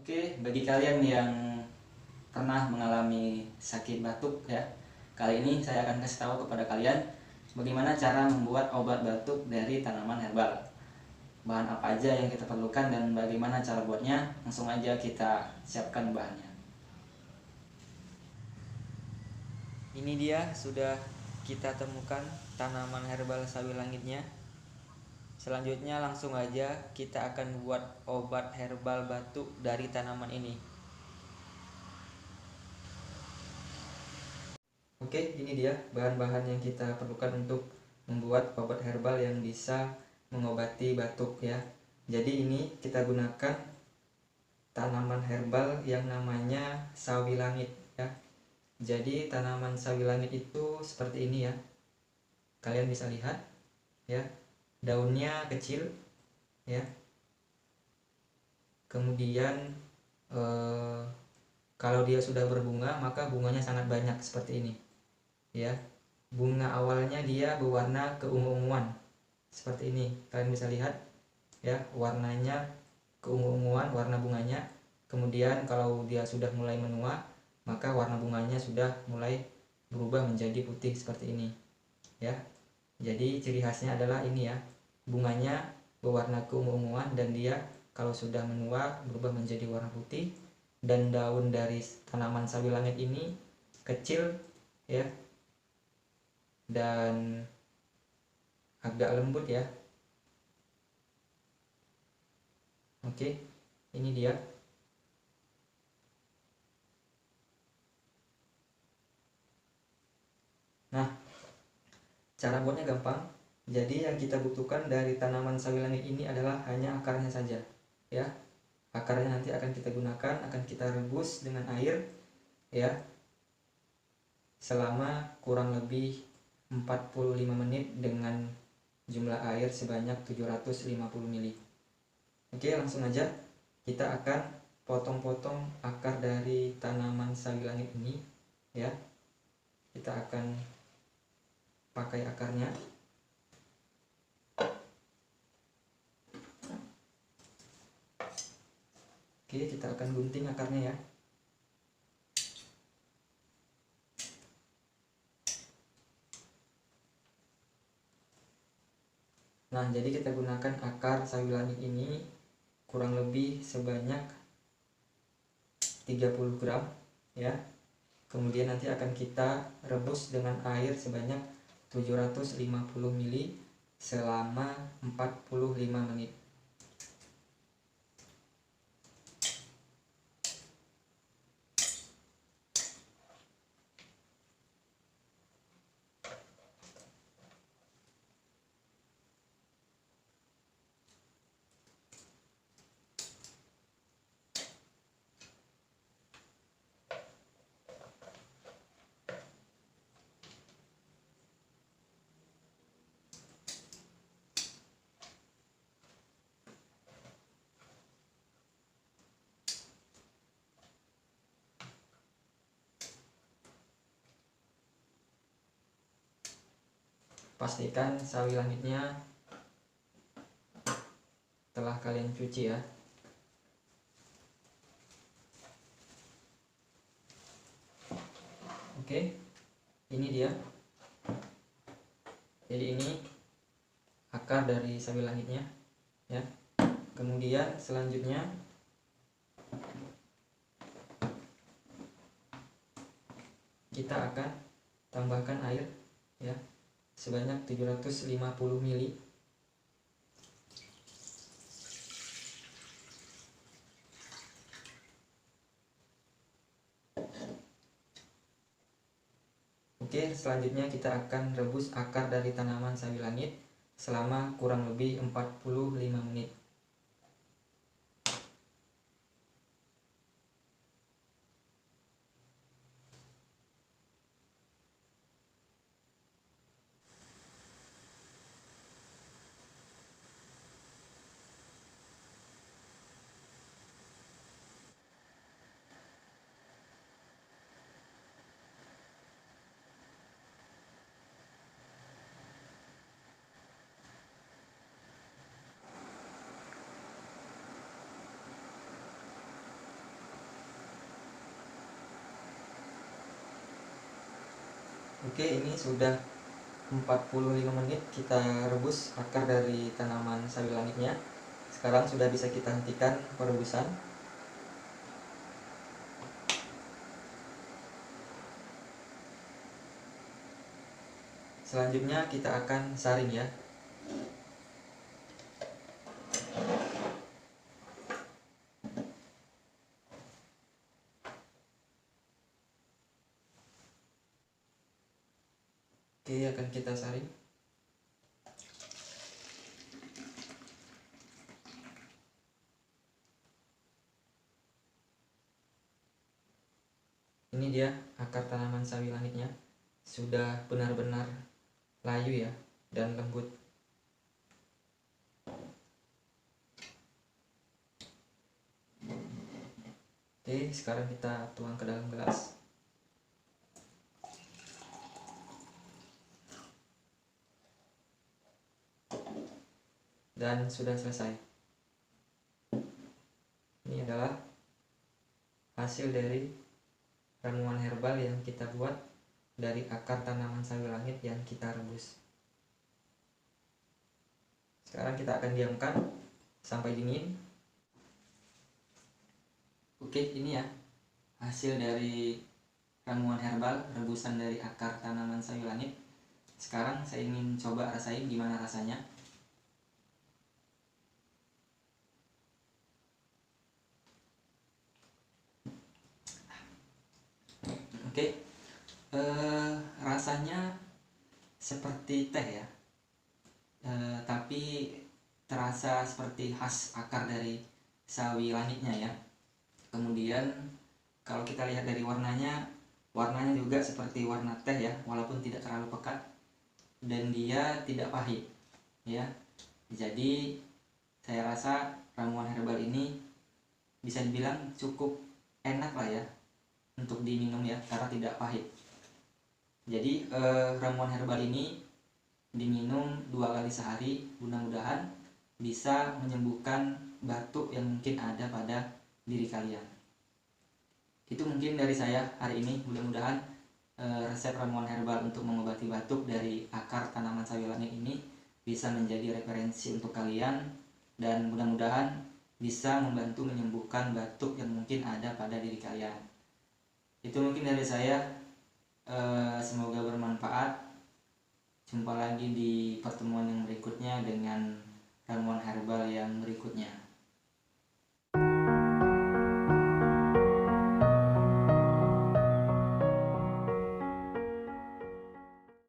Oke, bagi kalian yang pernah mengalami sakit batuk ya, kali ini saya akan kasih tahu kepada kalian bagaimana cara membuat obat batuk dari tanaman herbal. Bahan apa aja yang kita perlukan dan bagaimana cara buatnya, langsung aja kita siapkan bahannya. Ini dia sudah kita temukan tanaman herbal sawi langitnya. Selanjutnya langsung aja kita akan buat obat herbal batuk dari tanaman ini. Oke, ini dia bahan-bahan yang kita perlukan untuk membuat obat herbal yang bisa mengobati batuk ya. Jadi ini kita gunakan tanaman herbal yang namanya sawi langit ya. Jadi tanaman sawi langit itu seperti ini ya. Kalian bisa lihat ya. Daunnya kecil ya. Kemudian kalau dia sudah berbunga maka bunganya sangat banyak seperti ini ya. Bunga awalnya dia berwarna keungu-unguan seperti ini, kalian bisa lihat ya, warnanya keungu-unguan warna bunganya. Kemudian kalau dia sudah mulai menua maka warna bunganya sudah mulai berubah menjadi putih seperti ini ya. Jadi ciri khasnya adalah ini ya, bunganya berwarna keungu-unguan dan dia kalau sudah menua berubah menjadi warna putih. Dan daun dari tanaman sawi langit ini kecil ya, dan agak lembut ya. Oke, ini dia. Nah, cara buatnya gampang. Jadi yang kita butuhkan dari tanaman sawi langit ini adalah hanya akarnya saja ya. Akarnya nanti akan kita gunakan, akan kita rebus dengan air ya, selama kurang lebih 45 menit dengan jumlah air sebanyak 750 ml. Oke, langsung aja kita akan potong-potong akar dari tanaman sawi langit ini ya. Kita akan pakai akarnya. Oke, kita akan gunting akarnya ya. Nah, jadi kita gunakan akar sawi langit ini kurang lebih sebanyak 30 gram ya. Kemudian nanti akan kita rebus dengan air sebanyak 750 ml selama 45 menit. Pastikan sawi langitnya telah kalian cuci ya. Oke, ini dia. Jadi ini akar dari sawi langitnya ya. Kemudian selanjutnya kita akan tambahkan air ya sebanyak 750 ml. Oke, selanjutnya kita akan rebus akar dari tanaman sawi langit selama kurang lebih 45 menit. Oke, ini sudah 45 menit kita rebus akar dari tanaman sawi langitnya. Sekarang sudah bisa kita hentikan perebusan. Selanjutnya kita akan saring ya. Oke, akan kita saring. Ini dia akar tanaman sawi langitnya. Sudah benar-benar layu ya dan lembut. Oke, sekarang kita tuang ke dalam gelas. Dan sudah selesai. Ini adalah hasil dari ramuan herbal yang kita buat dari akar tanaman sawi langit yang kita rebus. Sekarang kita akan diamkan sampai dingin. Oke, ini ya hasil dari ramuan herbal rebusan dari akar tanaman sawi langit. Sekarang saya ingin coba rasain gimana rasanya. Oke, rasanya seperti teh ya, tapi terasa seperti khas akar dari sawi langitnya ya. Kemudian kalau kita lihat dari warnanya juga seperti warna teh ya, walaupun tidak terlalu pekat, dan dia tidak pahit ya. Jadi saya rasa ramuan herbal ini bisa dibilang cukup enak lah ya untuk diminum ya, karena tidak pahit. Jadi ramuan herbal ini diminum 2 kali sehari, mudah-mudahan bisa menyembuhkan batuk yang mungkin ada pada diri kalian. Itu mungkin dari saya hari ini. Mudah-mudahan resep ramuan herbal untuk mengobati batuk dari akar tanaman sawi langit ini bisa menjadi referensi untuk kalian, dan mudah-mudahan bisa membantu menyembuhkan batuk yang mungkin ada pada diri kalian. Itu mungkin dari saya. Semoga bermanfaat. Jumpa lagi di pertemuan yang berikutnya dengan ramuan herbal yang berikutnya.